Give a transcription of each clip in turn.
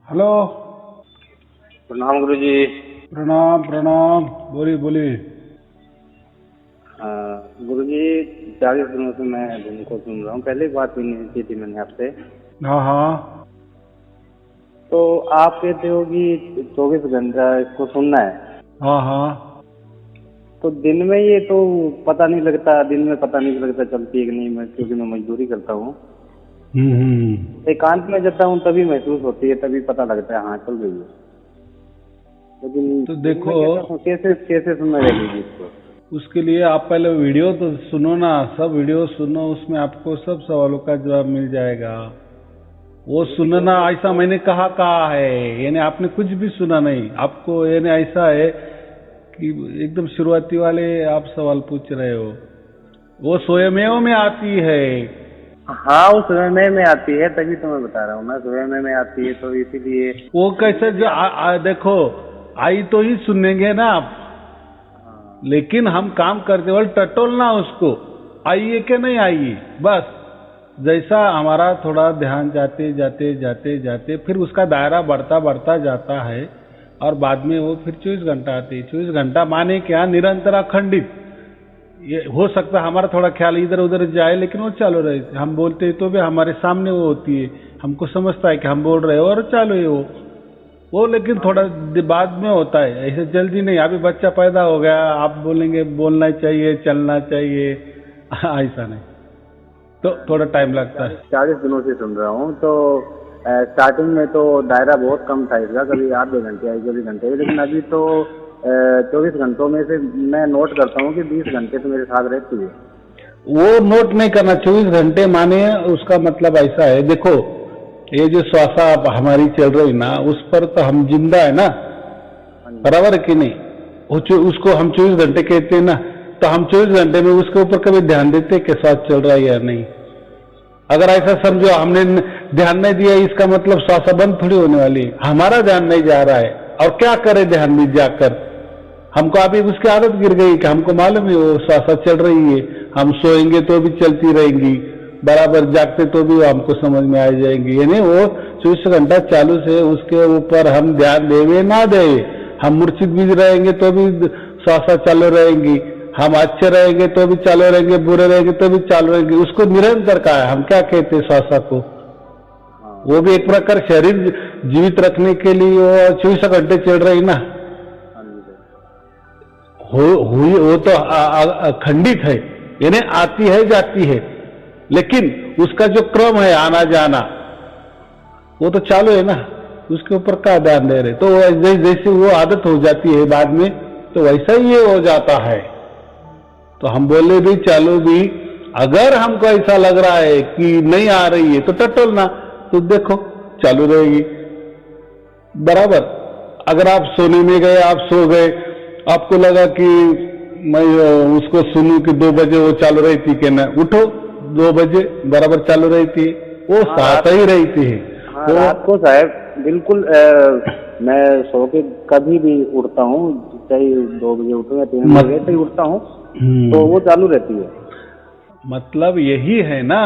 Hello. प्रणाम गुरु जी। प्रणाम प्रणाम। बोलिए बोलिए। गुरु जी 40 दिनों से मैं तुमको सुन रहा हूँ, पहले बात भी नहीं की थी मैंने आपसे। हाँ हाँ तो आप कहते हो कि 24 घंटा इसको सुनना है, हाँ हाँ। तो दिन में ये तो पता नहीं लगता, दिन में पता नहीं लगता चलती है कि नहीं, मैं क्योंकि मैं मजदूरी करता हूँ। एकांत में जब हूँ तभी महसूस होती है, तभी पता लगता है हाँ चल रही है। लेकिन तो दिन में देखो, कैसे कैसे सुनना रहेगी इसको? उसके लिए आप पहले वीडियो तो सुनो ना, सब वीडियो सुनो, उसमें आपको सब सवालों का जवाब मिल जाएगा। वो सुनना ऐसा मैंने कहा है, यानी आपने कुछ भी सुना नहीं। आपको यानी ऐसा है कि एकदम शुरुआती वाले आप सवाल पूछ रहे हो, वो स्वयमेव में आती है। हाँ वो स्वयं में आती है, तभी तो मैं बता रहा हूँ ना, स्वयं में आती है तो इसीलिए। वो कैसे जो देखो, आई तो ही सुनेंगे ना आप, लेकिन हम काम करते वक्त टटोलना उसको, आइए कि नहीं आइए, बस। जैसा हमारा थोड़ा ध्यान जाते जाते जाते जाते फिर उसका दायरा बढ़ता बढ़ता जाता है, और बाद में वो फिर 24 घंटा आते हैं। 24 घंटा माने क्या, निरंतर अखंडित। ये हो सकता है हमारा थोड़ा ख्याल इधर उधर जाए, लेकिन वो चालू रहे। हम बोलते हैं तो भी हमारे सामने वो होती है, हमको समझता है कि हम बोल रहे हो और चालू है वो लेकिन थोड़ा बाद में होता है, ऐसे जल्दी नहीं। अभी बच्चा पैदा हो गया, आप बोलेंगे बोलना चाहिए, चलना चाहिए, ऐसा नहीं, तो थोड़ा टाइम लगता है। 40 दिनों से सुन रहा हूँ, तो स्टार्टिंग में तो दायरा बहुत कम था इसका, कभी आधे घंटे आई, 24 घंटे, लेकिन अभी तो 24 घंटों में से मैं नोट करता हूँ कि 20 घंटे तो मेरे साथ रहती है। वो नोट नहीं करना। 24 घंटे माने उसका मतलब ऐसा है, देखो ये जो श्वासा हमारी चल रही ना, उस पर तो हम जिंदा है ना, बराबर है कि नहीं? उसको हम 24 घंटे कहते हैं ना, तो हम 24 घंटे में उसके ऊपर कभी ध्यान देते कि श्वास चल रहा है या नहीं? अगर ऐसा समझो हमने ध्यान नहीं दिया, इसका मतलब श्वास बंद थोड़ी होने वाली है। हमारा ध्यान नहीं जा रहा है, और क्या करे ध्यान में जाकर? हमको अभी उसकी आदत गिर गई कि हमको मालूम है वो श्वास चल रही है, हम सोएंगे तो भी चलती रहेंगी, बराबर जागते तो भी हमको समझ में आ जाएंगी। यानी वो 24 घंटा चालू से उसके ऊपर हम ध्यान देवे ना देवे, हम मूर्छित भी रहेंगे तो भी श्वास चालू रहेंगी, हम अच्छे रहेंगे तो भी चालू रहेंगे, बुरे रहेंगे तो भी चालू रहेंगे। उसको निरंतर का है, हम क्या कहते हैं श्वास को, वो भी एक प्रकार शरीर जीवित रखने के लिए वो 24 घंटे चल रही ना, हुई वो तो खंडित है, यानी आती है जाती है, लेकिन उसका जो क्रम है आना जाना वो तो चालू है ना, उसके ऊपर क्या ध्यान दे रहे? तो जैसे वो आदत हो जाती है बाद में, तो वैसा ही ये हो जाता है। तो हम बोले भी चालू भी, अगर हमको ऐसा लग रहा है कि नहीं आ रही है तो टटोलना, तो देखो चालू रहेगी, बराबर। अगर आप सोने में गए, आप सो गए, आपको लगा कि मैं उसको सुनूं कि 2 बजे वो चालू रहती कि ना, उठो 2 बजे बराबर चालू रहती है, वो साथ ही रहती है। तो रात को साहब बिल्कुल मैं सो के कभी भी उठता हूँ, चाहे 2 बजे उठूँ या 3 बजे से उठता हूँ, तो वो चालू रहती है। मतलब यही है ना,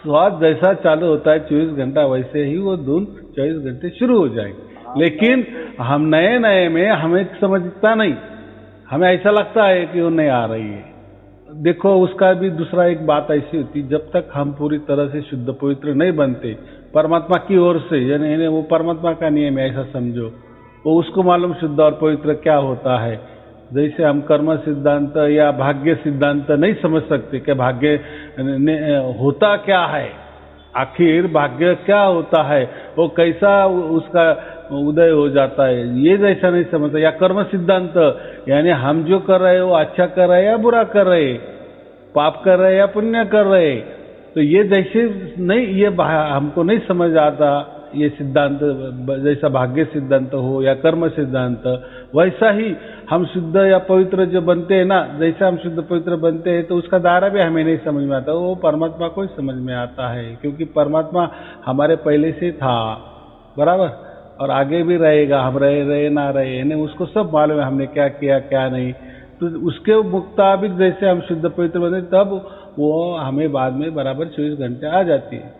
श्वास जैसा चालू होता है 24 घंटा, वैसे ही वो धुन 24 घंटे शुरू हो जाएगी। लेकिन हम नए नए में हमें समझता नहीं, हमें ऐसा लगता है कि वो नहीं आ रही है। देखो उसका भी दूसरा एक बात ऐसी होती, जब तक हम पूरी तरह से शुद्ध पवित्र नहीं बनते परमात्मा की ओर से, यानी वो परमात्मा का नियम है, ऐसा समझो, वो उसको मालूम शुद्ध और पवित्र क्या होता है। जैसे हम कर्म सिद्धांत या भाग्य सिद्धांत नहीं समझ सकते कि भाग्य होता क्या है, आखिर भाग्य क्या होता है, वो कैसा उसका उदय हो जाता है, ये जैसा नहीं समझता। या कर्म सिद्धांत, यानी हम जो कर रहे हैं वो अच्छा कर रहे हैं या बुरा कर रहे हैं, पाप कर रहे हैं या पुण्य कर रहे हैं, तो ये जैसे नहीं, ये हमको नहीं समझ आता। ये सिद्धांत जैसा भाग्य सिद्धांत हो या कर्म सिद्धांत, वैसा ही हम शुद्ध या पवित्र जो बनते हैं ना, जैसा हम शुद्ध पवित्र बनते हैं तो उसका दायरा भी हमें नहीं समझ में आता, वो परमात्मा को ही समझ में आता है, क्योंकि परमात्मा हमारे पहले से था, बराबर, और आगे भी रहेगा। हम रहे ना रहे, यानी उसको सब मालूम है हमने क्या किया क्या नहीं। तो उसके मुताबिक जैसे हम शुद्ध पवित्र बने, तब वो हमें बाद में बराबर 24 घंटे आ जाती है।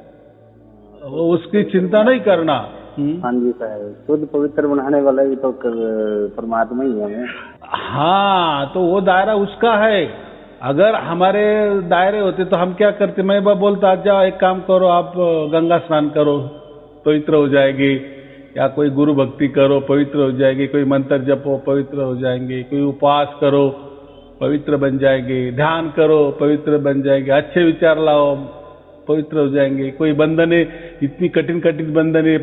वो उसकी चिंता नहीं करना, हाँ जी साहब, शुद्ध पवित्र बनाने वाला भी तो परमात्मा ही है हमें। हाँ, तो वो दायरा उसका है। अगर हमारे दायरे होते तो हम क्या करते? मैं बोलता जाओ एक काम करो, आप गंगा स्नान करो, पवित्र हो जाएगी, या कोई गुरु भक्ति करो, पवित्र हो जाएगी, कोई मंत्र जपो, पवित्र हो जाएंगे, कोई उपवास करो, पवित्र बन जाएंगे, ध्यान करो, पवित्र बन जाएंगे, अच्छे विचार लाओ, पवित्र हो जाएंगे, कोई बंधने, इतनी कठिन कठिन बंधने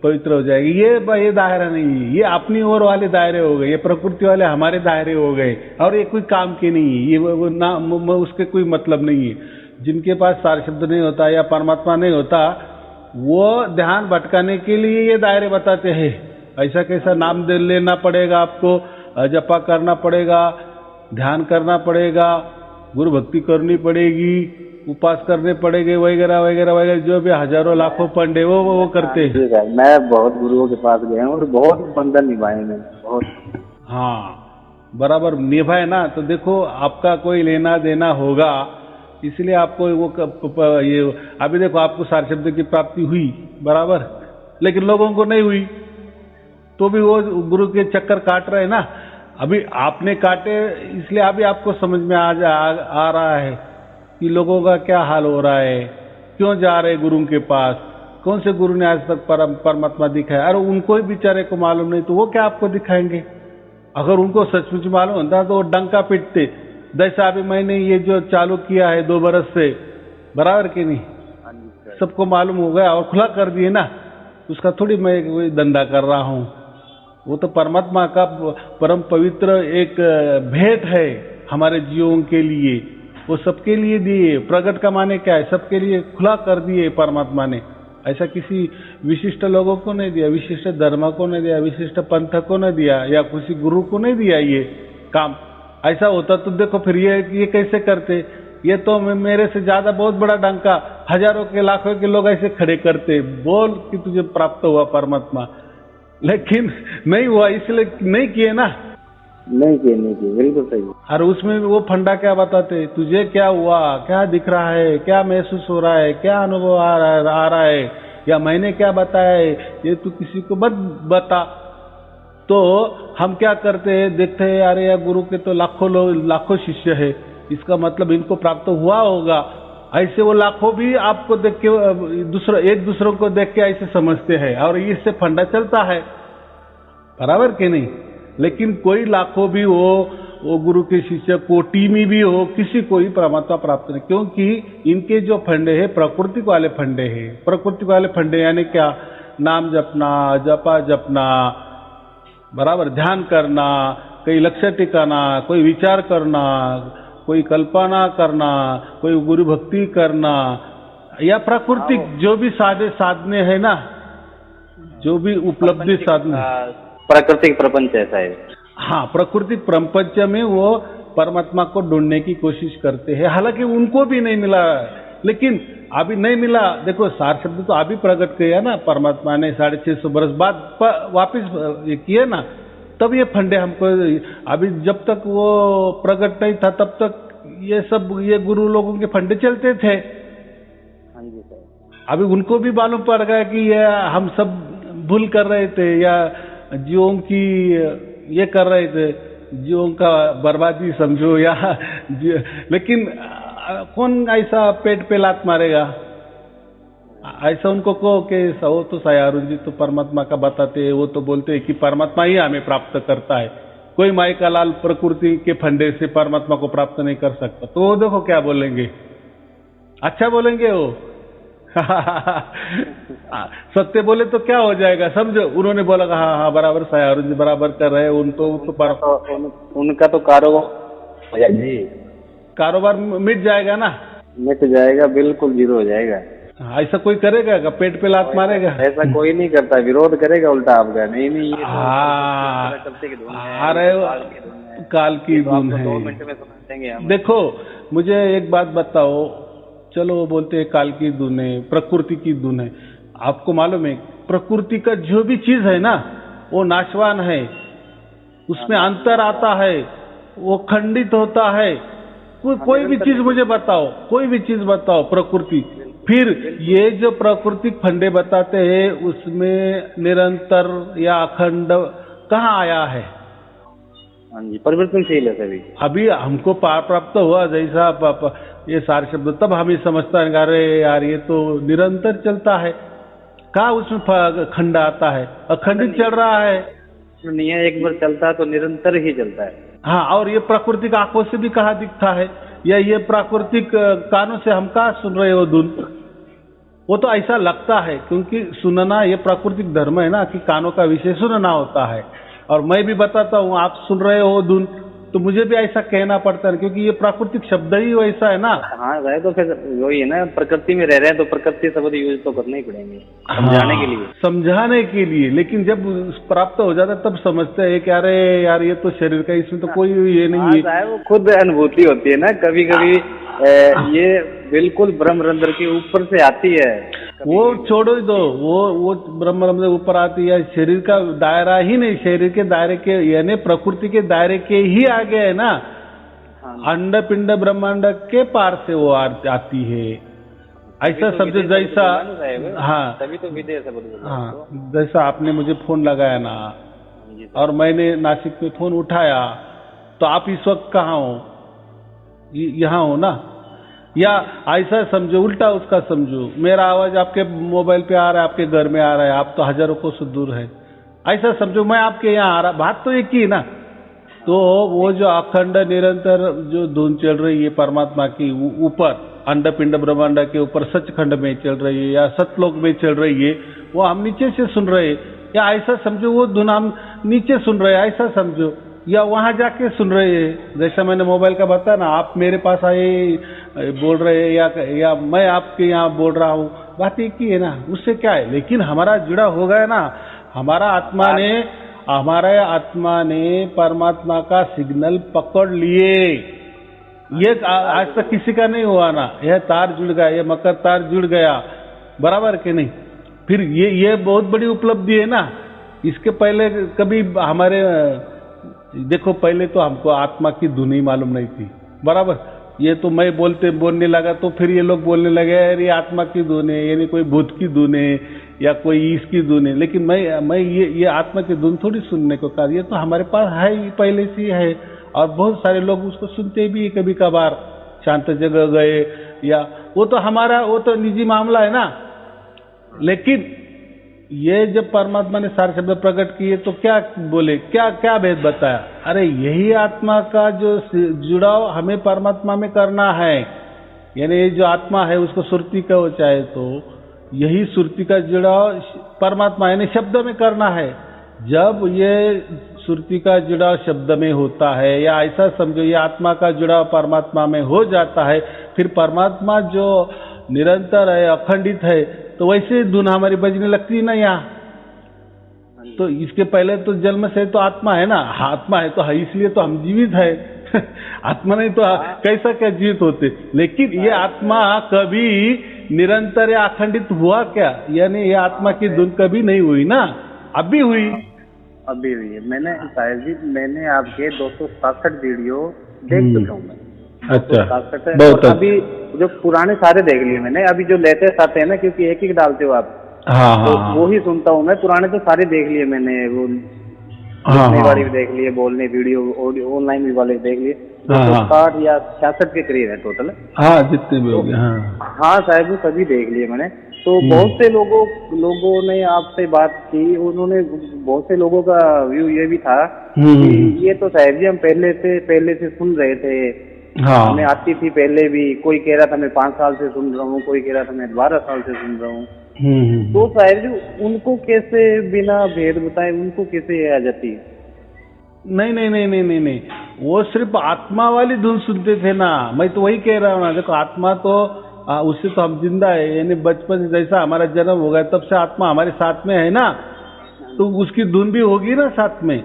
पवित्र हो जाएगी। ये दायरा नहीं है, ये अपनी ओर वाले दायरे हो गए, ये प्रकृति वाले हमारे दायरे हो गए, और ये कोई काम के नहीं है, ये ना उसके कोई मतलब नहीं है। जिनके पास सार शब्द नहीं होता या परमात्मा नहीं होता, वो ध्यान भटकाने के लिए ये दायरे बताते हैं। ऐसा कैसा नाम दे लेना पड़ेगा आपको, जपा करना पड़ेगा, ध्यान करना पड़ेगा, गुरु भक्ति करनी पड़ेगी, उपास करने पड़ेंगे, वगैरह वगैरह वगैरह, जो भी हजारों लाखों पंडे वो करते हैं। ठीक है, मैं बहुत गुरुओं के पास गया हूँ और बहुत बंधन निभाए मैंने, बहुत। हाँ, बराबर निभाए ना, तो देखो आपका कोई लेना देना होगा, इसलिए आपको वो ये अभी देखो आपको सार शब्द की प्राप्ति हुई बराबर, लेकिन लोगों को नहीं हुई, तो भी वो गुरु के चक्कर काट रहे ना। अभी आपने काटे, इसलिए अभी आपको समझ में आ रहा है कि लोगों का क्या हाल हो रहा है, क्यों जा रहे गुरु के पास, कौन से गुरु ने आज तक परमात्मा दिखाया। अरे उनको ही बेचारे को मालूम नहीं, तो वो क्या आपको दिखाएंगे? अगर उनको सचमुच मालूम होता तो वो डंका पीटते। जैसा अभी मैंने ये जो चालू किया है 2 बरस से, बराबर कि नहीं, सबको मालूम हो गया और खुला कर दिए ना, उसका थोड़ी मैं कोई धंधा कर रहा हूँ। वो तो परमात्मा का परम पवित्र एक भेंट है हमारे जीवों के लिए, वो सबके लिए दिए। प्रकट का माने क्या है? सबके लिए खुला कर दिए परमात्मा ने। ऐसा किसी विशिष्ट लोगों को नहीं दिया, विशिष्ट धर्म को नहीं दिया, विशिष्ट पंथ को नहीं दिया, या किसी गुरु को नहीं दिया ये काम। ऐसा होता तो देखो फिर ये कैसे करते? ये तो मेरे से ज्यादा बहुत बड़ा डंका हजारों के लाखों के लोग ऐसे खड़े करते, बोल कि तुझे प्राप्त हुआ परमात्मा, लेकिन नहीं हुआ, इसलिए नहीं किए ना। नहीं किए बिल्कुल सही। और उसमें वो फंडा क्या बताते, तुझे क्या हुआ, क्या दिख रहा है, क्या महसूस हो रहा है, क्या अनुभव आ रहा है, या मैंने क्या बताया है, ये तू किसी को मत बता। तो हम क्या करते हैं, देखते हैं अरे यार गुरु के तो लाखों लोग, लाखों शिष्य है, इसका मतलब इनको प्राप्त हुआ होगा। ऐसे वो लाखों भी आपको देख के एक दूसरों को देख के ऐसे समझते हैं, और इससे फंडा चलता है, बराबर के नहीं। लेकिन कोई लाखों भी वो गुरु के शिष्य कोटि में भी हो, किसी को ही परमात्मा प्राप्त नहीं, क्योंकि इनके जो फंडे हैं प्रकृति वाले फंडे हैं। प्रकृति वाले फंडे यानी क्या? नाम जपना, जपा जपना, बराबर ध्यान करना, कोई लक्ष्य टिकाना, कोई विचार करना, कोई कल्पना करना, कोई गुरु भक्ति करना, या प्राकृतिक जो भी साधने है ना, जो भी उपलब्धि साधने, प्राकृतिक प्रपंच ऐसा है। हाँ, प्राकृतिक प्रपंच में वो परमात्मा को ढूंढने की कोशिश करते हैं, हालांकि उनको भी नहीं मिला। लेकिन अभी नहीं मिला, देखो सार शब्द तो अभी प्रकट किया ना परमात्मा ने, 650 बरस बाद वापिस ये किए ना, तब ये फंडे हमको। अभी जब तक वो प्रकट नहीं था तब तक ये गुरु लोगों के फंडे चलते थे। अभी उनको भी मालूम पड़ गया कि ये हम सब भूल कर रहे थे, या जीवों की ये कर रहे थे, जीवों का बर्बादी समझो, या लेकिन कौन ऐसा पेट पे लात मारेगा? ऐसा उनको कहो कि वो तो सायारुण जी तो परमात्मा का बताते हैं, वो तो बोलते हैं कि परमात्मा ही हमें प्राप्त करता है, कोई माई का लाल प्रकृति के फंडे से परमात्मा को प्राप्त नहीं कर सकता। तो वो देखो क्या बोलेंगे, अच्छा बोलेंगे वो। सत्य बोले तो क्या हो जाएगा, समझो। उन्होंने बोला हाँ हाँ बराबर सायारुण जी बराबर कर रहे हैं, उनका तो कारोबार मिट जाएगा ना, मिट जाएगा, बिल्कुल जीरो हो जाएगा। ऐसा कोई करेगा क्या? पेट पे लात मारेगा? ऐसा कोई नहीं करता, विरोध करेगा उल्टा आपका। नहीं अरे काल की धुन है। 2 मिनट में समझ देंगे हम। देखो मुझे एक बात बताओ, चलो वो बोलते हैं काल की धुन है, प्रकृति की धुन है। आपको मालूम है प्रकृति का जो भी चीज है ना वो नाशवान है, उसमें अंतर आता है, वो खंडित होता है। कोई भी चीज मुझे बताओ, कोई भी चीज बताओ प्रकृति, फिर ये जो प्राकृतिक फंडे बताते हैं उसमें निरंतर या अखंड कहाँ आया है? हाँ जी, परिवर्तनशील है सभी। अभी हमको प्राप्त हुआ जैसा ये सारे शब्द, तब हम ये समझता है अरे यार ये तो निरंतर चलता है, कहाँ उसमें खंड आता है? अखंडित चल रहा है। नहीं है, एक बार चलता है तो निरंतर ही चलता है। हाँ, और ये प्राकृतिक आंखों से भी कहाँ दिखता है, या ये प्राकृतिक कानों से हम कहाँ सुन रहे हो धुन? वो तो ऐसा लगता है, क्योंकि सुनना ये प्राकृतिक धर्म है ना कि कानों का विषय सुनना होता है। और मैं भी बताता हूँ, आप सुन रहे हो धुन, तो मुझे भी ऐसा कहना पड़ता है, क्योंकि ये प्राकृतिक शब्द ही वैसा है ना। हाँ रहे तो फिर वही है ना, प्रकृति में रह रहे हैं तो प्रकृति शब्द यूज तो करने ही पड़ेंगे समझाने के लिए। समझाने के लिए, लेकिन जब प्राप्त हो जाता है तब समझते हैं कि अरे यार ये तो शरीर का, इसमें तो कोई ये नहीं है। वो खुद अनुभूति होती है ना, कभी कभी ये बिल्कुल ब्रह्मरंध्र के ऊपर से आती है। वो छोड़ो ही दो, वो ब्रह्मरंध्र ऊपर आती है, शरीर का दायरा ही नहीं, शरीर के दायरे के यानी प्रकृति के दायरे के ही आगे है ना। अंड पिंड ब्रह्मांड के पार से वो आती है, ऐसा समझो। जैसा हाँ, तभी तो विदेश है। हाँ, जैसा आपने मुझे फोन लगाया ना और मैंने नासिक में फोन उठाया, तो आप इस वक्त कहाँ हो? यहाँ हो ना। या ऐसा समझो, उल्टा उसका समझो, मेरा आवाज आपके मोबाइल पे आ रहा है, आपके घर में आ रहा है, आप तो हजारों कोस दूर है। ऐसा समझो मैं आपके यहाँ आ रहा, बात तो एक ही ना। तो वो जो अखंड निरंतर जो धुन चल रही है परमात्मा की ऊपर, अंड पिंड ब्रह्मांड के ऊपर सचखंड में चल रही है या सतलोक में चल रही है, वो हम नीचे से सुन रहे हैं। या ऐसा समझो वो धुन हम नीचे सुन रहे हैं, ऐसा समझो, या वहां जाके सुन रहे हैं। जैसा मैंने मोबाइल का बताया ना, आप मेरे पास आए बोल रहे हैं या मैं आपके यहाँ बोल रहा हूँ, बात एक ही है ना, उससे क्या है। लेकिन हमारा जुड़ा हो गया ना, हमारा आत्मा ने परमात्मा का सिग्नल पकड़ लिए। ये आज तक किसी का नहीं हुआ ना, यह तार जुड़ गया, ये मकर तार जुड़ गया, बराबर के नहीं। फिर ये बहुत बड़ी उपलब्धि है ना। इसके पहले कभी हमारे देखो, पहले तो हमको आत्मा की धुन ही मालूम नहीं थी, बराबर। ये तो मैं बोलने लगा तो फिर ये लोग बोलने लगे अरे आत्मा की धुन है, यानी कोई भूत की धुन है या कोई इसकी धुन है। लेकिन मैं ये आत्मा की धुन थोड़ी सुनने को कहा, ये तो हमारे पास है ही, पहले से ही है। और बहुत सारे लोग उसको सुनते भी कभी कभार, शांत जगह गए, या वो तो हमारा वो तो निजी मामला है ना। लेकिन ये जब परमात्मा ने सारे शब्द प्रकट किए तो क्या बोले, क्या भेद बताया? अरे यही आत्मा का जो जुड़ाव हमें परमात्मा में करना है, यानी ये जो आत्मा है उसको सुरती कहो चाहे, तो यही सुरती का जुड़ाव परमात्मा यानी शब्द में करना है। जब ये सुरती का जुड़ाव शब्द में होता है, या ऐसा समझो ये आत्मा का जुड़ाव परमात्मा में हो जाता है, फिर परमात्मा जो निरंतर है, अखंडित है, तो वैसे धुन हमारी बजने लगती है ना यहाँ। तो इसके पहले तो जन्म से तो आत्मा है ना, आत्मा है तो है, इसलिए तो हम जीवित है। आत्मा नहीं तो कैसा क्या जीवित होते। लेकिन ये आत्मा कभी निरंतर या अखंडित हुआ क्या? यानी ये आत्मा की धुन कभी नहीं हुई ना, अभी हुई है। मैंने साहिब जी, मैंने आपके 267 वीडियो देख चुका हूँ मैं। अच्छा, बहुत। अभी जो पुराने सारे देख लिए मैंने, अभी जो लेटेस्ट आते हैं ना, क्योंकि एक एक डालते हो आप, तो वो ही सुनता हूँ मैं। पुराने तो सारे देख लिए मैंने, वो वाली भी देख लिए, बोलने वीडियो ऑनलाइन भी वाले देख लिए। 60 या 66 के करीब है टोटल। हाँ, जितने भी हो गए। हाँ साहब, सभी देख लिए मैंने। तो बहुत से लोगों ने आपसे बात की, उन्होंने बहुत से लोगों का व्यू ये भी था कि ये तो साहब जी हम पहले से सुन रहे थे। हाँ, हमें आती थी पहले भी। कोई कह रहा था मैं 5 साल से सुन रहा हूँ, कोई कह रहा था मैं 12 साल से सुन रहा हूँ। तो साहब जी उनको कैसे बिना भेद बताए उनको कैसे आ जाती है? नहीं, वो सिर्फ आत्मा वाली धुन सुनते थे ना। मैं तो वही कह रहा हूँ ना, देखो आत्मा तो उससे तो हम जिंदा है, यानी बचपन से जैसा हमारा जन्म हो गया तब से आत्मा हमारे साथ में है ना, तो उसकी धुन भी होगी ना साथ में।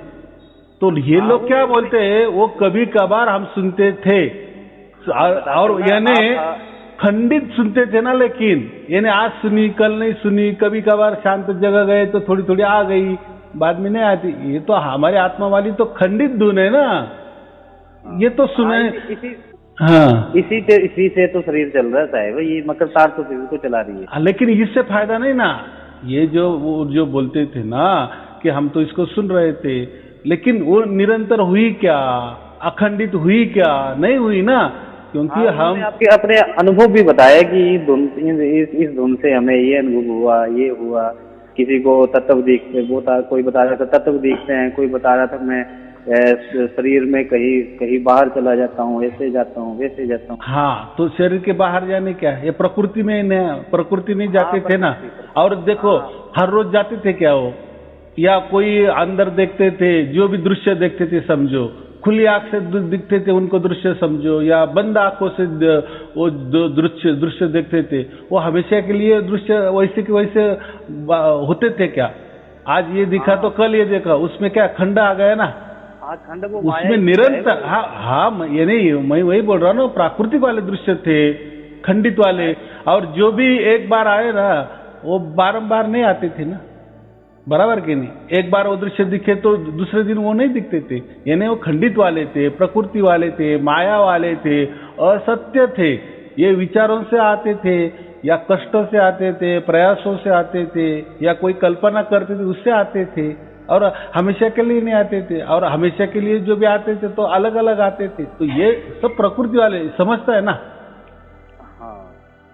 तो ये लोग क्या बोलते हैं, वो कभी कभार हम सुनते थे, और यानी खंडित सुनते थे ना। लेकिन यानी आज सुनी, कल नहीं सुनी, कभी कभार शांत जगह गए तो थोड़ी थोड़ी आ गई, बाद में नहीं आती। ये तो हमारी आत्मा वाली तो खंडित धुन है ना, ये तो सुने। हाँ इसी से तो शरीर चल रहा है साहब, ये मकर तार तो शरीर को चला रही है। लेकिन इससे फायदा नहीं ना। ये जो वो जो बोलते थे ना कि हम तो इसको सुन रहे थे, लेकिन वो निरंतर हुई क्या, अखंडित हुई क्या? नहीं हुई ना, क्योंकि हम आपके अपने अनुभव भी बताया कि इस धुन से हमें ये अनुभव हुआ, ये हुआ। किसी को तत्व दिखते, वो कोई बता रहा था तत्व दिखते हैं, कोई बता रहा था मैं शरीर में कहीं कहीं बाहर चला जाता हूँ, ऐसे जाता हूँ, वैसे जाता हूँ। हाँ, तो शरीर के बाहर जाने क्या है, ये प्रकृति में प्रकृति नहीं जाते थे ना। और देखो हर रोज जाते थे क्या वो, या कोई अंदर देखते थे, जो भी दृश्य देखते थे समझो, खुली आंख से दिखते थे उनको दृश्य समझो, या बंद आंखों से वो दृश्य देखते थे, वो हमेशा के लिए दृश्य वैसे के वैसे होते थे क्या? आज ये दिखा तो कल ये देखा, उसमें क्या खंड आ गया ना, खंड वो उसमें निरंतर। हाँ ये नहीं, मैं वही बोल रहा हूँ, प्राकृतिक वाले दृश्य थे, खंडित वाले। और जो भी एक बार आए ना, वो बारंबार नहीं आते थे ना, बराबर के नहीं। एक बार वो दृश्य दिखे तो दूसरे दिन वो नहीं दिखते थे, यानी वो खंडित वाले थे, प्रकृति वाले थे, माया वाले थे, असत्य थे। ये विचारों से आते थे, या कष्टों से आते थे, प्रयासों से आते थे, या कोई कल्पना करते थे उससे आते थे, और हमेशा के लिए नहीं आते थे। और हमेशा के लिए जो भी आते थे तो अलग अलग आते थे। तो ये सब प्रकृति वाले समझता है ना।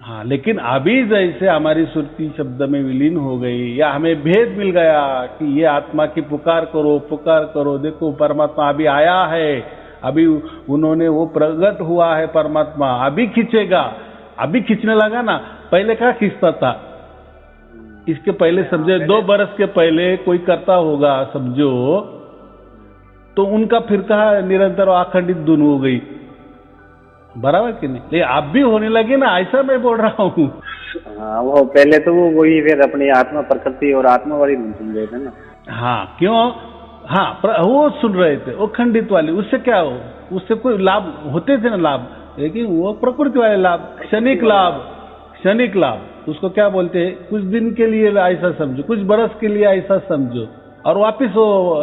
हाँ, लेकिन अभी जैसे हमारी सुरती शब्द में विलीन हो गई, या हमें भेद मिल गया कि ये आत्मा की पुकार करो, देखो परमात्मा अभी आया है, अभी उन्होंने वो प्रकट हुआ है परमात्मा, अभी खींचेगा, अभी खींचने लगा ना। पहले क्या खींचता था? इसके पहले समझे 2 बरस के पहले कोई करता होगा समझो, तो उनका फिर कहा निरंतर अखंडित धुन हो गई, बराबर कि नहीं? लेकिन अब भी होने लगे ना, ऐसा मैं बोल रहा हूँ। हाँ, वो पहले तो वो वही फिर अपनी आत्मा प्रकृति और आत्मा वाली धुन सुन रहे थे ना। हाँ, क्यों? हाँ, वो सुन रहे थे, वो खंडित वाली। उससे क्या हो, उससे कोई लाभ होते थे ना लाभ, लेकिन वो प्रकृति वाले लाभ, क्षणिक लाभ। उसको क्या बोलते हैं? कुछ दिन के लिए ऐसा समझो, कुछ बरस के लिए ऐसा समझो, और वापिस वो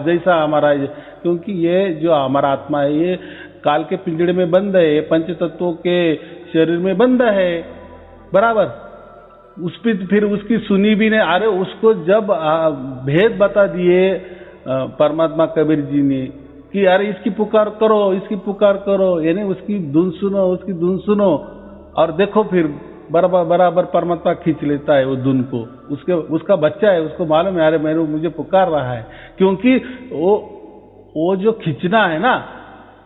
जैसा हमारा, क्योंकि ये जो हमारा आत्मा है ये काल के पिंजड़े में बंद है, पंच तत्वों के शरीर में बंद है, बराबर। उस पर फिर उसकी सुनी भी नहीं। अरे उसको जब भेद बता दिए परमात्मा कबीर जी ने कि अरे इसकी पुकार करो, यानी उसकी धुन सुनो, और देखो फिर बराबर परमात्मा खींच लेता है वो धुन को। उसका बच्चा है, उसको मालूम है अरे मुझे पुकार रहा है, क्योंकि वो जो खींचना है ना,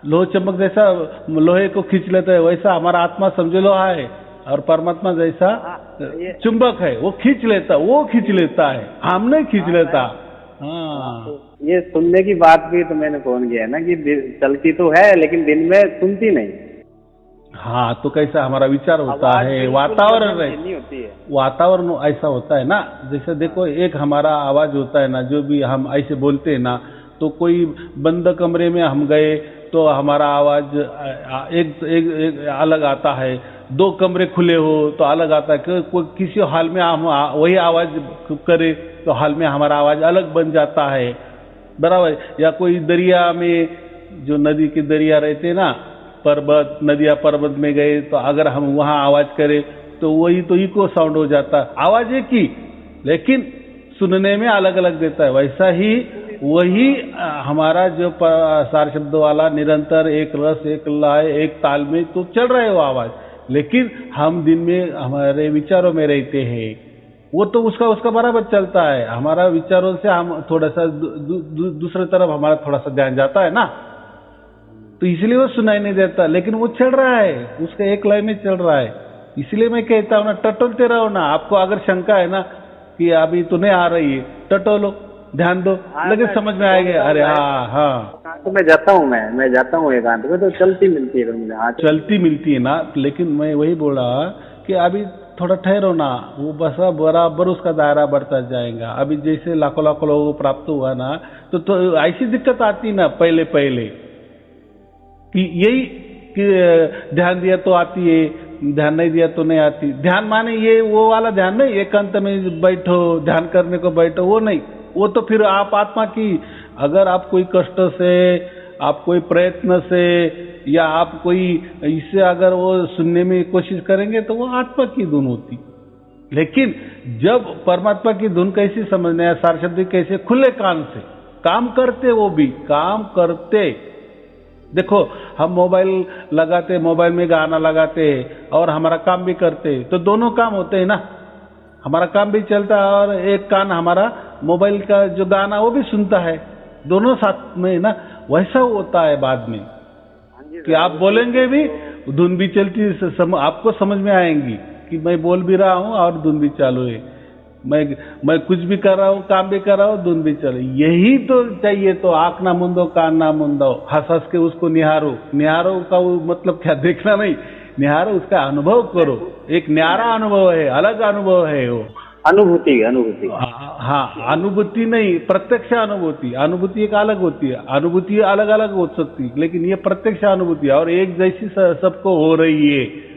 लोह चमक जैसा लोहे को खींच लेता है, वैसा हमारा आत्मा समझो लोहा है, और परमात्मा जैसा चुंबक है, वो खींच लेता है, हम नहीं खींच लेता। हाँ, ये सुनने की बात भी तो मैंने फोन किया है ना कि चलती तो है लेकिन दिन में सुनती नहीं। हाँ, तो कैसा हमारा विचार होता है, वातावरण ऐसा होता है ना। जैसे देखो, एक हमारा आवाज होता है ना, जो भी हम ऐसे बोलते हैं ना, तो कोई बंद कमरे में हम गए तो हमारा आवाज एक अलग आता है, 2 कमरे खुले हो तो अलग आता है। किसी हाल में हम वही आवाज करे तो हाल में हमारा आवाज अलग बन जाता है, बराबर। या कोई दरिया में, जो नदी के दरिया रहते ना, पर्वत में गए तो अगर हम वहां आवाज करें तो वही तो इको साउंड हो जाता, आवाज एक ही लेकिन सुनने में अलग अलग देता है। वैसा ही वही हमारा जो सार शब्द वाला निरंतर एक रस, एक लय, एक ताल में तो चल रहा है वो आवाज, लेकिन हम दिन में हमारे विचारों में रहते हैं, वो तो उसका बराबर चलता है। हमारा विचारों से हम थोड़ा सा दूसरे तरफ हमारा थोड़ा सा ध्यान जाता है ना, तो इसलिए वो सुनाई नहीं देता, लेकिन वो चल रहा है, उसका एक लय में चल रहा है। इसलिए मैं कहता हूँ ना, टटोलते रहो ना। आपको अगर शंका है ना कि अभी तो नहीं आ रही है, टटोलो, ध्यान दो, लेकिन समझ में आएगा। अरे हाँ, तो मैं जाता हूँ एकांत में, तो चलती मिलती है मुझे। हाँ, चलती मिलती है ना, लेकिन मैं वही बोला कि अभी थोड़ा ठहरो ना, वो बस बराबर उसका दायरा बढ़ता जाएगा। अभी जैसे लाखों लोगों को प्राप्त हुआ ना, तो ऐसी दिक्कत आती ना पहले कि यही कि ध्यान दिया तो आती है, ध्यान नहीं दिया तो नहीं आती। ध्यान माने ये वो वाला ध्यान नहीं, एकांत में बैठो ध्यान करने को बैठो, वो नहीं। वो तो फिर आप आत्मा की, अगर आप कोई कष्ट से आप कोई प्रयत्न से या आप कोई इससे अगर वो सुनने में कोशिश करेंगे तो वो आत्मा की धुन होती। लेकिन जब परमात्मा की धुन कैसी समझने या सार शब्द कैसे खुले कान से काम करते, वो भी काम करते। देखो हम मोबाइल लगाते, मोबाइल में गाना लगाते और हमारा काम भी करते, तो दोनों काम होते हैं ना। हमारा काम भी चलता है और एक कान हमारा मोबाइल का जो गाना वो भी सुनता है, दोनों साथ में ना। वैसा होता है बाद में कि आप बोलेंगे भी, धुन भी चलती है, आपको समझ में आएंगी कि मैं बोल भी रहा हूं और धुन भी चालू है, मैं कुछ भी कर रहा हूँ, काम भी कर रहा हूँ, धुन भी चल। यही तो चाहिए। तो आंख ना मुंदो, कान ना मुंदो, हंस हंस के उसको निहारो। निहारो का वो मतलब क्या, देखना नहीं, निहारो, उसका अनुभव करो। एक न्यारा अनुभव है, अलग अनुभव है वो। अनुभूति। हाँ, अनुभूति नहीं, प्रत्यक्ष अनुभूति। अनुभूति एक अलग होती है, अनुभूति अलग अलग हो सकती है, लेकिन ये प्रत्यक्ष अनुभूति है और एक जैसी सबको हो रही है।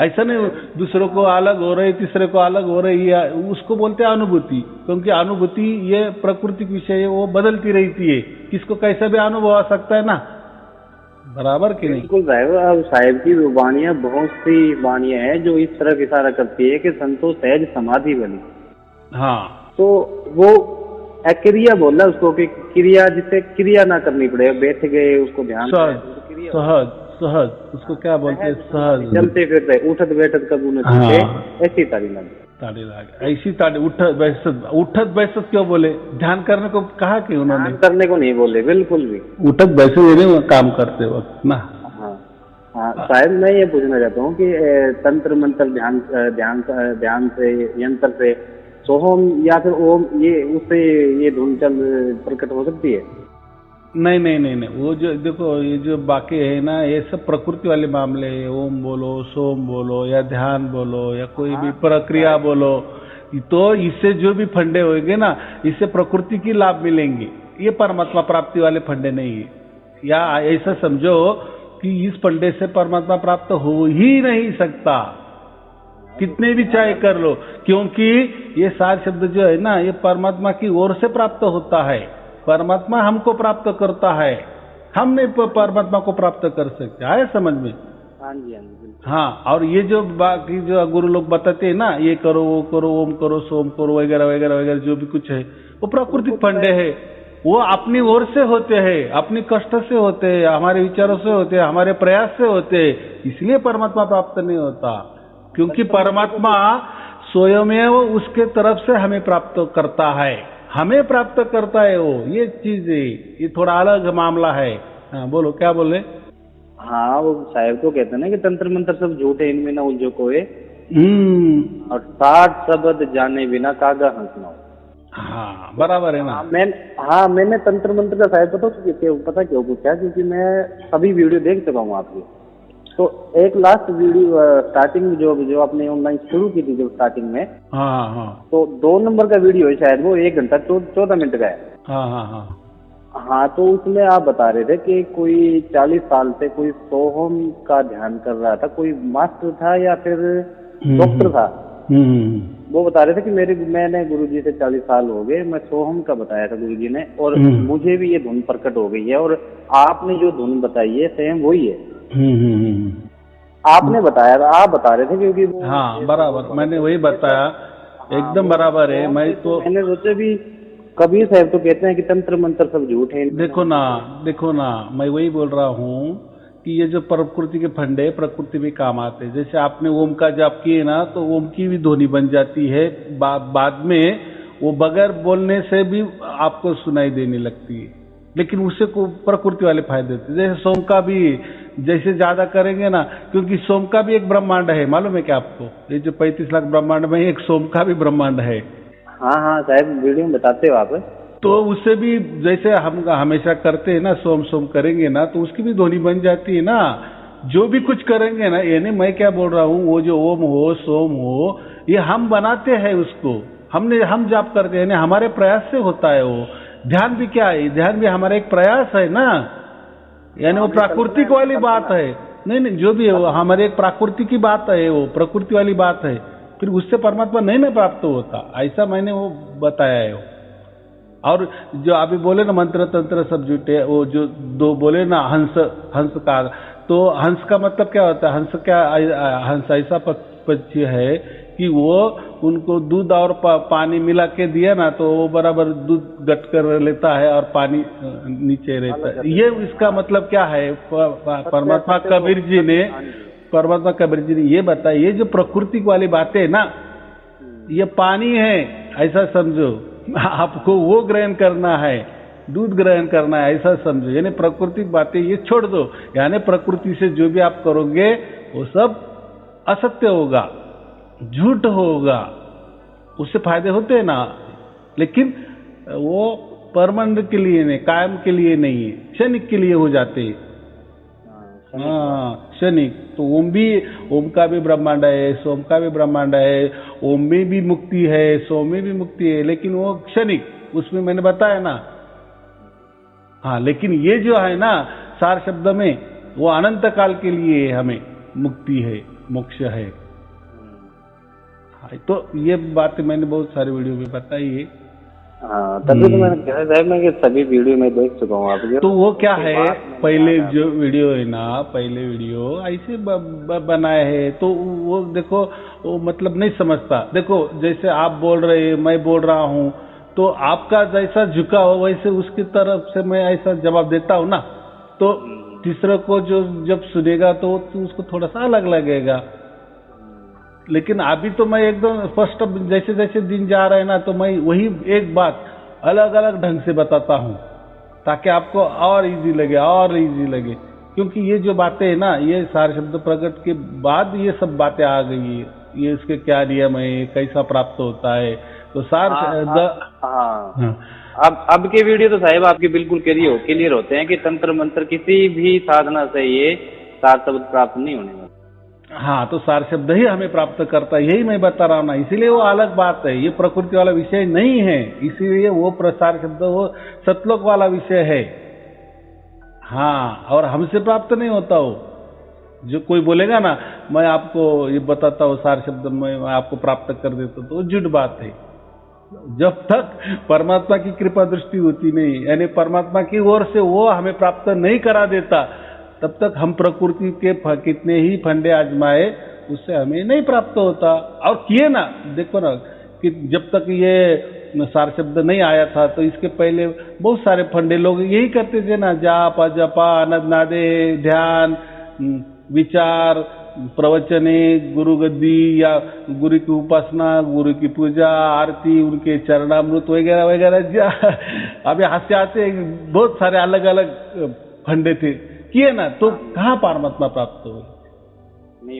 ऐसा नहीं दूसरों को अलग हो रही, तीसरे को अलग हो रही है, उसको बोलते हैं अनुभूति। क्योंकि अनुभूति ये प्राकृतिक विषय है, वो बदलती रहती है, किसको कैसा भी अनुभव आ सकता है ना, बराबर कि नहीं? बिल्कुल साहिब की वाणियां, बहुत सी वाणियां हैं जो इस तरह इशारा करती है कि संतोष सहज समाधि बनी। हाँ, तो वो अक्रिया बोला उसको कि क्रिया, जिसे क्रिया ना करनी पड़े, बैठ गए उसको ध्यान सहज सहज, उसको क्या बोलते हैं, सहज। चलते फिरते उठत बैठत कबू न छूटे, ऐसी ताड़ी लाग, ऐसी ताड़ी। उठत बैठत क्यों बोले? ध्यान करने को कहा कि उन्होंने? ध्यान करने को नहीं बोले बिल्कुल भी। उठत बैठे काम करते वक्त ना। हाँ शायद मैं ये पूछना चाहता हूँ कि तंत्र मंत्र ध्यान से, यंत्र से, सोहम या फिर ओम, ये उससे ये धुन चल प्रकट हो सकती है? नहीं, वो जो देखो, ये जो बाकी है ना, ये सब प्रकृति वाले मामले है। ओम बोलो, सोम बोलो, या ध्यान बोलो, या कोई भी प्रक्रिया बोलो, तो इससे जो भी फंडे होंगे ना, इससे प्रकृति की लाभ मिलेंगे। ये परमात्मा प्राप्ति वाले फंडे नहीं है। या ऐसा समझो कि इस फंडे से परमात्मा प्राप्त हो ही नहीं सकता, कितने भी चाहे कर लो, क्योंकि ये सार शब्द जो है ना, ये परमात्मा की ओर से प्राप्त होता है। परमात्मा हमको प्राप्त करता है, हम नहीं परमात्मा को प्राप्त कर सकते। आए समझ में? हाँ जी। हाँ, और ये जो बाकी जो गुरु लोग बताते हैं ना, ये करो, वो करो, ओम करो, सोम करो, वगैरह वगैरह वगैरह, जो भी कुछ है, वो प्राकृतिक फंडे है। वो अपनी ओर से होते हैं, अपनी कष्ट से होते हैं, हमारे विचारों से होते हैं, हमारे प्रयास से होते हैं, इसलिए परमात्मा प्राप्त नहीं होता। क्योंकि परमात्मा स्वयमेव उसके तरफ से हमें प्राप्त करता है, हमें प्राप्त करता है वो। ये चीज है, ये थोड़ा अलग मामला है। हाँ बोलो, क्या बोले? हाँ, वो साहब को कहते हैं ना कि तंत्र मंत्र सब झूठे, इनमें ना उलझो कोई, और 60 शब्द जाने बिना कागा हंसना। हाँ बराबर है ना। मैंने तंत्र मंत्र का साहब पता क्यों पूछा, क्योंकि मैं सभी वीडियो देख चुका हूँ आपकी। तो एक लास्ट वीडियो स्टार्टिंग में जो आपने ऑनलाइन शुरू की थी, जो स्टार्टिंग में, हाँ, तो 2 नंबर का वीडियो है शायद, वो 1 घंटा 14 मिनट का है। हाँ, तो उसमें आप बता रहे थे कि कोई 40 साल से कोई सोहम का ध्यान कर रहा था, कोई मास्टर था या फिर डॉक्टर था। वो बता रहे थे कि मैंने गुरुजी से 40 साल हो गए, मैं सोहम का बताया था गुरुजी ने, और मुझे भी ये धुन प्रकट हो गई है, और आपने जो धुन बताई है सेम वही है। आपने बताया था, आप बता रहे थे, क्योंकि वो, हाँ बराबर, मैंने वही बताया, एकदम बराबर है। मैंने सोचा भी, कबीर साहब तो कहते हैं कि तंत्र मंत्र सब झूठ है। देखो ना, मैं वही बोल रहा हूँ कि ये जो प्रकृति के फंडे प्रकृति में काम आते हैं। जैसे आपने ओम का जाप किए ना, तो ओम की भी ध्वनि बन जाती है, बाद में वो बगैर बोलने से भी आपको सुनाई देने लगती है, लेकिन उससे को प्रकृति वाले फायदे होते हैं। जैसे सोम का भी जैसे ज्यादा करेंगे ना, क्योंकि सोम का भी एक ब्रह्मांड है, मालूम है क्या आपको? ये जो 35 लाख ब्रह्मांड में एक सोम का भी ब्रह्मांड है। हाँ साहब, वीडियो में बताते हो आप। तो उससे भी जैसे हम हमेशा करते हैं ना, सोम करेंगे ना, तो उसकी भी ध्वनि बन जाती है ना। जो भी कुछ करेंगे ना, यानी मैं क्या बोल रहा हूँ, वो जो ओम हो, सोम हो, ये हम बनाते हैं उसको, हम जाप करते हैं, हमारे प्रयास से होता है वो। ध्यान भी क्या है? ध्यान भी हमारा एक प्रयास है ना, यानी वो प्राकृतिक वाली बात है। नहीं, जो भी है वो हमारे एक प्राकृतिक की बात है, वो प्रकृति वाली बात है। फिर उससे परमात्मा नहीं प्राप्त होता, ऐसा मैंने वो बताया है। और जो अभी बोले ना मंत्र तंत्र सब जुटे, वो जो दो बोले ना हंस, हंस का, तो हंस का मतलब क्या होता है? हंस क्या, हंस ऐसा पक्षी है कि वो उनको दूध और पानी मिला के दिया ना तो वो बराबर दूध गट कर लेता है और पानी नीचे रहता है। ये इसका मतलब क्या है? परमात्मा कबीर जी ने ये बताया, ये जो प्रकृति वाली बातें है ना, ये पानी है ऐसा समझो, आपको वो ग्रहण करना है, दूध ग्रहण करना है ऐसा समझो। यानी प्राकृतिक बातें ये छोड़ दो, यानी प्रकृति से जो भी आप करोगे वो सब असत्य होगा, झूठ होगा, उससे फायदे होते हैं ना, लेकिन वो परमानेंट के लिए नहीं, कायम के लिए नहीं है, क्षणिक के लिए हो जाते हैं। हाँ, क्षणिक। तो ओम का भी ब्रह्मांड है, सोम का भी ब्रह्मांड है, ओम में भी मुक्ति है, सोम में भी मुक्ति है, लेकिन वो क्षणिक, उसमें मैंने बताया ना। हाँ, लेकिन ये जो है ना सार शब्द में, वो अनंत काल के लिए हमें मुक्ति है, मोक्ष है। हाँ, तो ये बात मैंने बहुत सारे वीडियो में बताई है। हाँ, तभी तो मैंने कहा साहब मैं कि सभी वीडियो में देख चुका हूँ आपके। तो वो क्या है, पहले जो वीडियो है ना, पहले वीडियो ऐसे बनाए हैं, तो वो देखो, वो मतलब नहीं समझता। देखो जैसे आप बोल रहे, मैं बोल रहा हूँ, तो आपका जैसा झुका हो वैसे उसकी तरफ से मैं ऐसा जवाब देता हूँ ना, तो तीसरे को जो जब सुनेगा तो उसको थोड़ा सा अलग लगेगा। लेकिन अभी तो मैं एकदम फर्स्ट, जैसे जैसे दिन जा रहे हैं ना, तो मैं वही एक बात अलग अलग ढंग से बताता हूँ ताकि आपको और इजी लगे, और इजी लगे। क्योंकि ये जो बातें है ना, ये सारे शब्द प्रकट के बाद ये सब बातें आ गई है, ये इसके क्या नियम है, कैसा प्राप्त होता है, तो सार अब के वीडियो तो साहिब आपके बिल्कुल क्लियर होते हैं कि तंत्र मंत्र किसी भी साधना से ये सार शब्द प्राप्त नहीं होने वाला। हाँ, तो सार शब्द ही हमें प्राप्त करता है, यही मैं बता रहा हूँ ना। इसीलिए वो अलग बात है, ये प्रकृति वाला विषय नहीं है, इसीलिए वो प्रसार शब्द वो सतलोक वाला विषय है। हाँ, और हमसे प्राप्त नहीं होता हो। जो कोई बोलेगा ना मैं आपको ये बताता हूँ सार शब्द में आपको प्राप्त कर देता हूँ, तो झूठ बात है। जब तक परमात्मा की कृपा दृष्टि होती नहीं, यानी परमात्मा की ओर से वो हमें प्राप्त नहीं करा देता, तब तक हम प्रकृति के कितने ही फंडे आजमाए, उससे हमें नहीं प्राप्त होता। और किए ना, देखो ना कि जब तक ये सार शब्द नहीं आया था तो इसके पहले बहुत सारे फंडे लोग यही करते थे ना, जाप जपा अनद नादे, ध्यान, विचार, प्रवचने, गुरु गद्दी या गुरु की उपासना, गुरु की पूजा, आरती, उनके चरणामृत वगैरह वगैरह। अभी हास्य आते बहुत सारे अलग अलग फंडे थे, किए ना, तो कहाँ परमात्मा प्राप्त हो?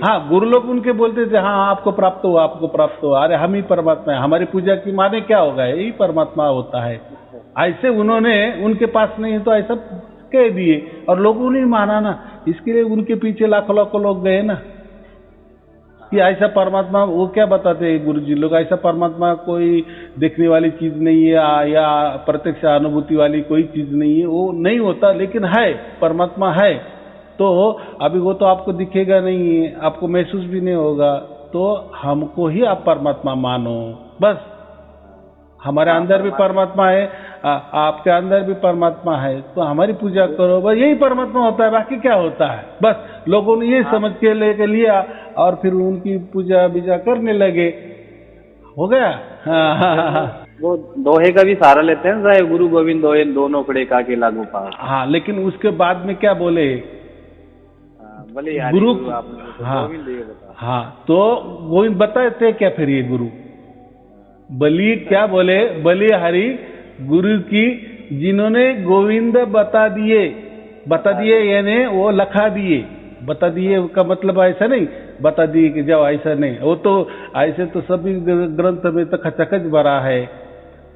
हाँ, गुरु लोग उनके बोलते थे हाँ आपको प्राप्त हुआ, आपको प्राप्त हुआ। अरे हम ही परमात्मा है, हमारी पूजा की माने क्या होगा, यही परमात्मा होता है। ऐसे उन्होंने, उनके पास नहीं तो ऐसा कह दिए और लोगों ने माना ना, इसके लिए उनके पीछे लाखों लाखों लोग गए ना कि ऐसा परमात्मा। वो क्या बताते हैं गुरु जी लोग, ऐसा परमात्मा कोई देखने वाली चीज नहीं है या प्रत्यक्ष अनुभूति वाली कोई चीज नहीं है, वो नहीं होता, लेकिन है, परमात्मा है। तो अभी वो तो आपको दिखेगा नहीं, आपको महसूस भी नहीं होगा, तो हमको ही आप परमात्मा मानो बस। हमारे अंदर भी परमात्मा है, आपके अंदर भी परमात्मा है, तो हमारी पूजा करो, बस यही परमात्मा होता है, बाकी क्या होता है। बस लोगों ने ये समझ के लेके लिया और फिर उनकी पूजा बीजा करने लगे, हो गया। वो दोहे का भी सहारा लेते हैं साहब, गुरु गोविंद दोहे दोनों खड़े का के लागू पा। हाँ, लेकिन उसके बाद में क्या बोले, गुरु, हाँ, तो गोविंद बताए थे क्या फिर ये गुरु बलि क्या बोले, बलि हरि गुरु की, जिन्होंने गोविंद बता दिए यानी वो लखा दिए। बता दिए का मतलब ऐसा नहीं बता दिए कि जब ऐसा नहीं, वो तो ऐसे तो सभी ग्रंथ में तो खचाखच भरा है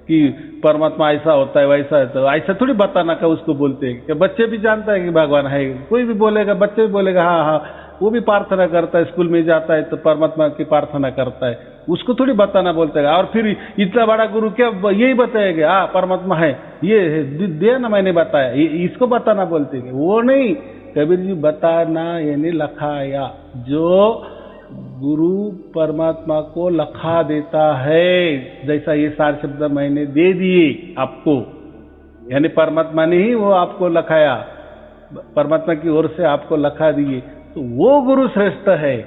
कि परमात्मा ऐसा होता है वैसा है, तो ऐसा थोड़ी बताना का उसको बोलते हैं कि बच्चे भी जानता है कि भगवान है, कोई भी बोलेगा, बच्चे भी बोलेगा हाँ हाँ, वो भी प्रार्थना करता है, स्कूल में जाता है तो परमात्मा की प्रार्थना करता है, उसको थोड़ी बताना बोलते हैं। और फिर इतना बड़ा गुरु क्या यही बताएगा हाँ परमात्मा है, ये दिया ना मैंने बताया, इसको बताना बोलते हैं, वो नहीं। कबीर जी बताना यानी लखाया, जो गुरु परमात्मा को लखा देता है, जैसा ये 4 शब्द मैंने दे दिए आपको, यानी परमात्मा ने ही वो आपको लखाया, परमात्मा की ओर से आपको लखा दिए, तो वो गुरु श्रेष्ठ है,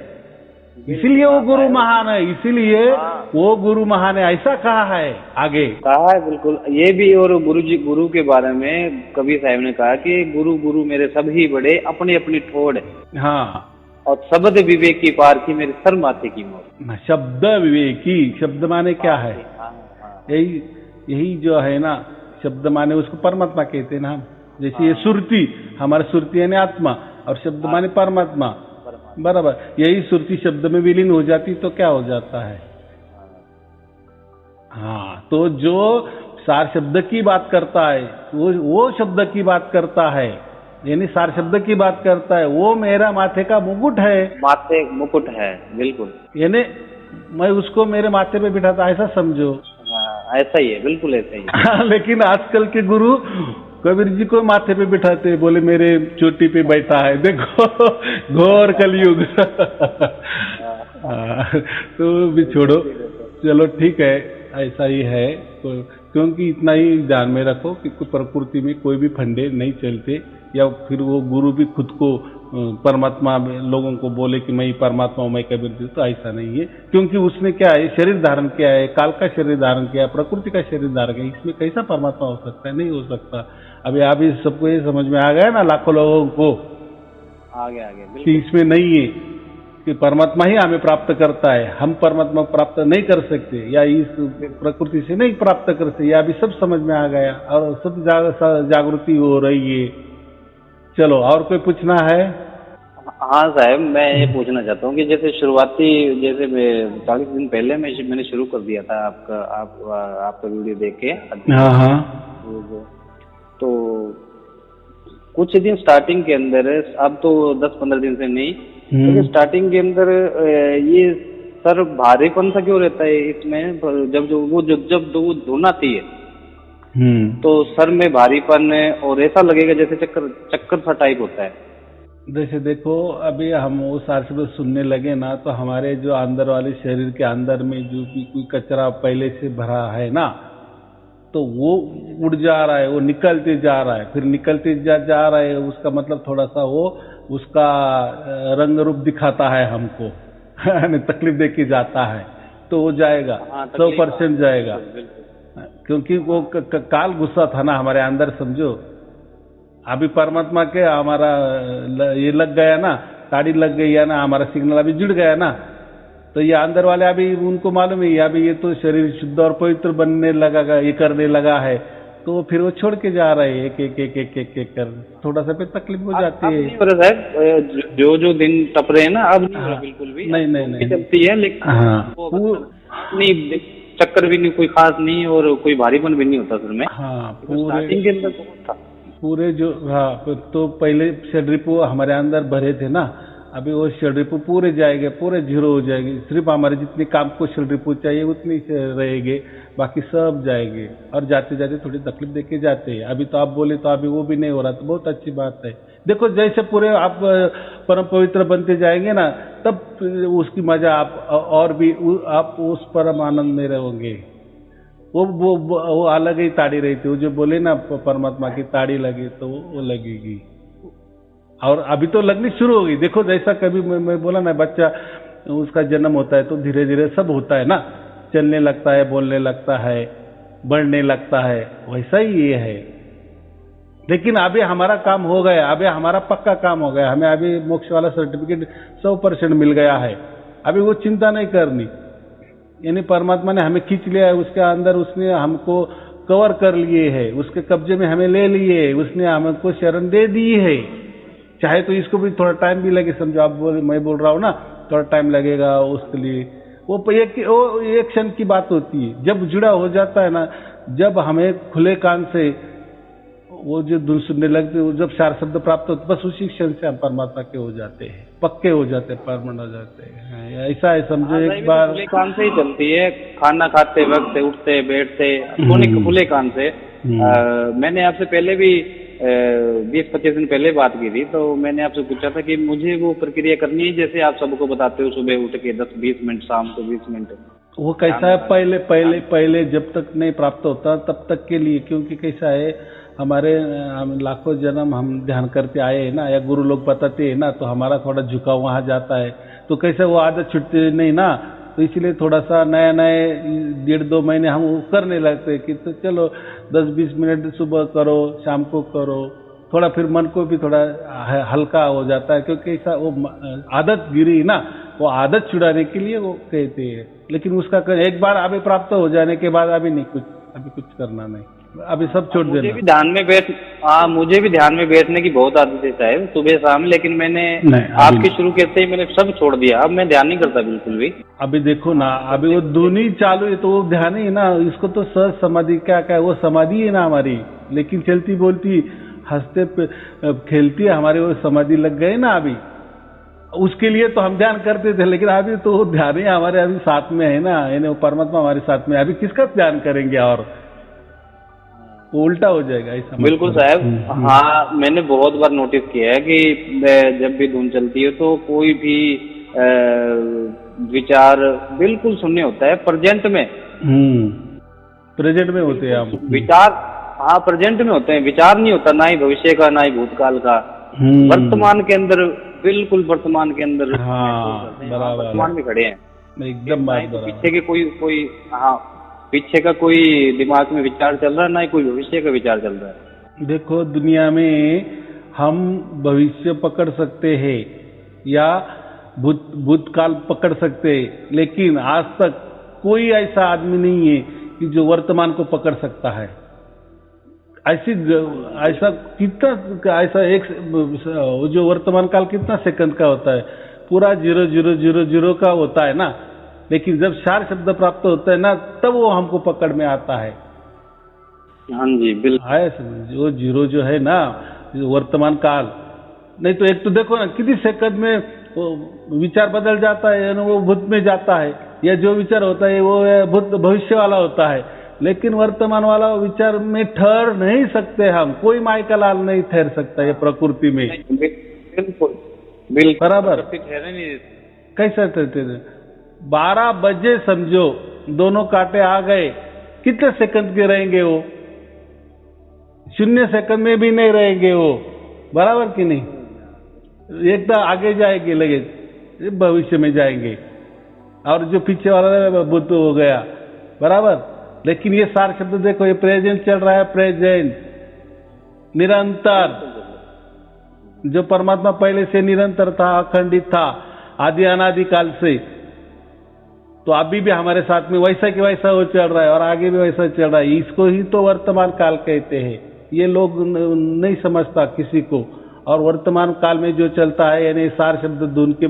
इसीलिए वो गुरु महान है, इसीलिए वो गुरु महान है, ऐसा कहा है आगे कहा है। बिल्कुल ये भी, और गुरु के बारे में कबीर साहब ने कहा कि गुरु गुरु मेरे सभी बड़े, अपनी अपनी ठोड़, हाँ, और शब्द विवेक की पार की मेरे सर माथे की मोर। शब्द विवेकी, शब्द माने क्या है? यही जो है ना, शब्द माने उसको परमात्मा कहते हैं ना हम, जैसे ये सुरती, हमारी सुरती यानी आत्मा, और शब्द माने परमात्मा, बराबर। यही सुरती शब्द में विलीन हो जाती तो क्या हो जाता है? हाँ, तो जो 4 शब्द की बात करता है, वो शब्द की बात करता है, यानी 4 शब्द की बात करता है, वो मेरा माथे का मुकुट है, माथे मुकुट है, बिल्कुल, यानी मैं उसको मेरे माथे पे बिठाता, ऐसा समझो। हाँ, ऐसा ही है, बिल्कुल ऐसा ही है। लेकिन आजकल के गुरु कबीर जी को माथे पे बिठाते, बोले मेरे चोटी पे बैठा है, देखो घोर कलयुग। तो भी छोड़ो, चलो ठीक है, ऐसा ही है, क्योंकि इतना ही ध्यान में रखो कि प्रकृति में कोई भी फंडे नहीं चलते, या फिर वो गुरु भी खुद को परमात्मा लोगों को बोले कि मैं ही परमात्मा हूँ, मैं कबीर जी, तो ऐसा नहीं है, क्योंकि उसने क्या है, शरीर धारण किया है, काल का शरीर धारण किया है, प्रकृति का शरीर धारण किया है, इसमें कैसा परमात्मा हो सकता है? नहीं हो सकता। अभी आप इस सबको ये समझ में आ गया ना, लाखों लोगों को आ गया कि इसमें नहीं है कि परमात्मा ही हमें प्राप्त करता है, हम परमात्मा प्राप्त नहीं कर सकते, या इस प्रकृति से नहीं प्राप्त कर सकते, या अभी सब समझ में आ गया और सब जागृति हो रही है। चलो, और कोई पूछना है? हाँ साहब, मैं ये पूछना चाहता हूँ कि जैसे शुरुआती, जैसे 40 दिन पहले मैंने शुरू कर दिया था आपका वीडियो देख के। हाँ हाँ। तो कुछ दिन स्टार्टिंग के अंदर, अब तो 10-15 दिन से नहीं, तो स्टार्टिंग के अंदर ये सर भारीपन सा क्यों रहता है इसमें? जब वो धुन आती है तो सर में भारीपन, और ऐसा लगेगा जैसे चक्कर सा टाइप होता है। जैसे देखो, अभी हम वो 4 शब्द सुनने लगे ना, तो हमारे जो अंदर वाले शरीर के अंदर में जो भी कोई कचरा पहले से भरा है ना, तो वो उड़ जा रहा है, वो निकलते जा रहा है, फिर निकलते जा रहा है, उसका मतलब थोड़ा सा वो उसका रंग रूप दिखाता है हमको, तकलीफ दे के जाता है, तो वो जाएगा, 100% जाएगा, क्योंकि वो काल गुस्सा था ना हमारे अंदर, समझो। अभी परमात्मा के हमारा ये लग गया ना, ताड़ी लग गई है ना, हमारा सिग्नल अभी जुड़ गया ना, तो ये अंदर वाले अभी उनको मालूम है, अभी ये तो शरीर शुद्ध और पवित्र बनने लगा, ये करने लगा है, तो फिर वो छोड़ के जा रहे हैं एक कर, थोड़ा सा फिर तकलीफ हो जाती है। साहब जो दिन टप रहे हैं ना, अब नहीं हो रहा बिल्कुल भी, नहीं चलती है, लेकिन नहीं, चक्कर भी नहीं, कोई खास नहीं, और कोई भारीपन भी नहीं होता सर में। हाँ, स्टार्टिंग के अंदर बहुत था पूरे जो, हाँ, तो पहले षड्रिपु हमारे अंदर भरे थे ना, अभी वो षड्रिपु पूरे जाएंगे, पूरे जीरो हो जाएंगे, सिर्फ हमारे जितनी काम को षड्रिपु चाहिए उतनी रहेंगे, बाकी सब जाएंगे, और जाते जाते थोड़ी तकलीफ देके जाते हैं। अभी तो आप बोले तो अभी वो भी नहीं हो रहा, तो बहुत अच्छी बात है। देखो, जैसे पूरे आप परम पवित्र बनते जाएंगे ना, तब उसकी मजा आप और भी आप उस परम आनंद में रहोगे। वो अलग ही ताड़ी रहती, वो जो बोले ना परमात्मा की ताड़ी लगे, तो वो लगेगी, और अभी तो लगनी शुरू होगी। देखो, जैसा कभी मैं बोला ना, बच्चा उसका जन्म होता है तो धीरे धीरे सब होता है ना, चलने लगता है, बोलने लगता है, बढ़ने लगता है, वैसा ही ये है। लेकिन अभी हमारा काम हो गया, अभी हमारा पक्का काम हो गया, हमें अभी मोक्ष वाला सर्टिफिकेट 100% मिल गया है, अभी वो चिंता नहीं करनी, यानी परमात्मा ने हमें खींच लिया है उसके अंदर, उसने हमको कवर कर लिए है, उसके कब्जे में हमें ले लिए, उसने हमको शरण दे दी है। चाहे तो इसको भी थोड़ा टाइम भी लगे, समझो आप मैं बोल रहा हूँ ना, थोड़ा टाइम लगेगा उसके लिए, वो एक क्षण की बात होती है। जब जुड़ा हो जाता है ना, जब हमें खुले कान से वो जो धुन सुनने लगते, जब 4 शब्द प्राप्त होते, बस उसी क्षण से हम परमात्मा के हो जाते हैं, पक्के हो जाते हैं, परमानेंट हो जाते हैं। ऐसा है, समझो। एक बार खुले कान से ही चलती है, खाना खाते वक्त, उठते बैठते, खुले कान से। मैंने आपसे पहले भी 20-25 दिन पहले बात की थी, तो मैंने आपसे पूछा था कि मुझे वो प्रक्रिया करनी है जैसे आप सबको बताते हो, सुबह उठ के 10-20 मिनट, शाम को 20 मिनट। वो कैसा है, पहले पहले पहले जब तक नहीं प्राप्त होता तब तक के लिए, क्योंकि कैसा है हमारे हम लाखों जन्म हम ध्यान करते आए हैं ना, या गुरु लोग बताते हैं ना, तो हमारा थोड़ा झुकाव वहाँ जाता है, तो कैसे वो आदत छूटती नहीं ना, तो इसलिए थोड़ा सा नए नए 1.5-2 महीने हम वो करने लगते कि तो चलो 10-20 मिनट सुबह करो, शाम को करो, थोड़ा फिर मन को भी थोड़ा हल्का हो जाता है, क्योंकि ऐसा वो आदत गिरी ना, वो आदत छुड़ाने के लिए वो कहते हैं। लेकिन उसका एक बार अभी प्राप्त हो जाने के बाद अभी नहीं कुछ, अभी कुछ करना नहीं, अभी सब छोड़ देना। मुझे भी ध्यान में बैठने की बहुत आदत है साहब, सुबह शाम, लेकिन मैंने आपके शुरू करते ही मैंने सब छोड़ दिया, अब मैं ध्यान नहीं करता बिल्कुल भी। अभी देखो ना, अभी वो धुनी चालू है तो वो ध्यान ही ना, इसको तो सहज समाधि क्या क्या है, वो समाधि है ना हमारी, लेकिन चलती बोलती हंसते खेलती है हमारे, वो समाधि लग गए ना अभी, उसके लिए तो हम ध्यान करते थे, लेकिन अभी तो वो ध्यान ही हमारे अभी साथ में है ना, यानी वो परमात्मा हमारे साथ में, अभी किसका ध्यान करेंगे, और वो उल्टा हो जाएगा ऐसा। बिल्कुल साहब, हाँ मैंने बहुत बार नोटिस किया है कि जब भी धुन चलती है तो कोई भी विचार बिल्कुल शून्य होता है, प्रेजेंट में। प्रेजेंट में होते हैं हम विचार, हाँ प्रेजेंट में होते हैं, विचार नहीं होता, ना ही भविष्य का, ना ही भूतकाल का, वर्तमान के अंदर, बिल्कुल वर्तमान के अंदर। हाँ बराबर, वर्तमान में खड़े हैं एकदम बात बराबर। पीछे के कोई हाँ पीछे का कोई दिमाग में विचार चल रहा है, ना ही कोई भविष्य का विचार चल रहा है। देखो दुनिया में हम भविष्य पकड़ सकते हैं या भूतकाल पकड़ सकते हैं, लेकिन आज तक कोई ऐसा आदमी नहीं है कि जो वर्तमान को पकड़ सकता है। ऐसा कितना, ऐसा एक जो वर्तमान काल कितना सेकंड का होता है, पूरा 0,0,0,0 का होता है ना, लेकिन जब 4 शब्द प्राप्त होता है ना, तब वो हमको पकड़ में आता है। हाँ जी बिल्कुल है, जो 0 जो है ना, वर्तमान काल, नहीं तो एक तो देखो ना कितनी सेकंड में वो विचार बदल जाता है, वो भूत में जाता है, या जो विचार होता है वो भूत भविष्य वाला होता है, लेकिन वर्तमान वाला विचार में ठहर नहीं सकते हम, कोई माइका लाल नहीं ठहर सकता ये प्रकृति में। बिल्कुल बराबर, ठहरे नहीं कैसा ठहरते थे? 12 बजे समझो दोनों कांटे आ गए, कितने सेकंड के रहेंगे वो? 0 सेकंड में भी नहीं रहेंगे वो, बराबर कि नहीं? एकदम आगे जाएंगे, लगे भविष्य में जाएंगे, और जो पीछे वाला बुद्ध हो गया, बराबर। लेकिन ये 4 शब्द देखो, ये प्रेजेंट चल रहा है, प्रेजेंट निरंतर, जो परमात्मा पहले से निरंतर था, अखंडित था, आदि अनादि काल से, तो अभी भी हमारे साथ में वैसा कि वैसा वो चल रहा है, और आगे भी वैसा चल रहा है। इसको ही तो वर्तमान काल कहते हैं। ये लोग नहीं समझता किसी को। और वर्तमान काल में जो चलता है, यानी 4 शब्द धुन के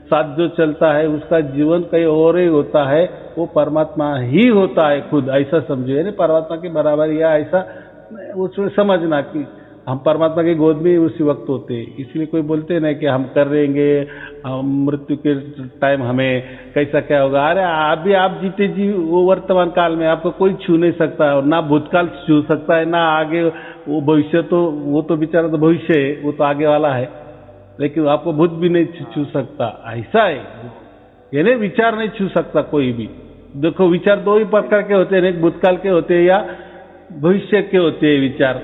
साथ जो चलता है, उसका जीवन कहीं और ही होता है, वो परमात्मा ही होता है खुद, ऐसा समझो। यानी परमात्मा के बराबर, या ऐसा उसमें समझना कि हम परमात्मा के गोद में उसी वक्त होते हैं। इसलिए कोई बोलते हैं ना कि हम कर रहेंगे, मृत्यु के टाइम हमें कैसा क्या होगा। अरे अभी आप जीते जी वो वर्तमान काल में आपको कोई छू नहीं सकता, और ना भूतकाल छू सकता है, ना आगे वो भविष्य, तो वो तो बेचारा तो भविष्य है, वो तो आगे वाला है, लेकिन आपको भूत भी नहीं छू सकता, ऐसा है। यानी विचार नहीं छू सकता कोई भी। देखो विचार 2 ही प्रकार के होते हैं, एक भूतकाल के होते हैं या भविष्य के होते हैं विचार,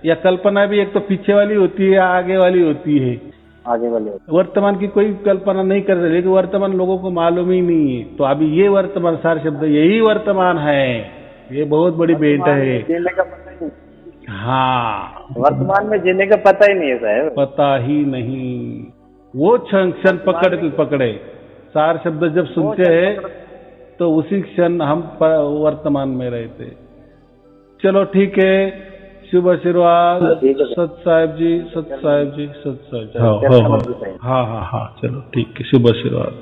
या कल्पना भी एक तो पीछे वाली होती है या आगे वाली होती है। आगे वाले वर्तमान की कोई कल्पना नहीं कर रहे, लेकिन वर्तमान लोगों को मालूम ही नहीं है। तो अभी ये वर्तमान, 4 शब्द यही वर्तमान है, ये बहुत बड़ी भेंट है। जीने का पता ही नहीं। हाँ, वर्तमान में जीने का पता ही नहीं है साहब, पता ही नहीं। वो क्षण पकड़े 4 शब्द जब सुनते हैं तो उसी क्षण हम वर्तमान में रहते। चलो ठीक है, शुभ आशीर्वाद। सत साहेब जी, सत साहेब जी, सत साहेब जी। हाँ, चलो ठीक है, शुभ आशीर्वाद।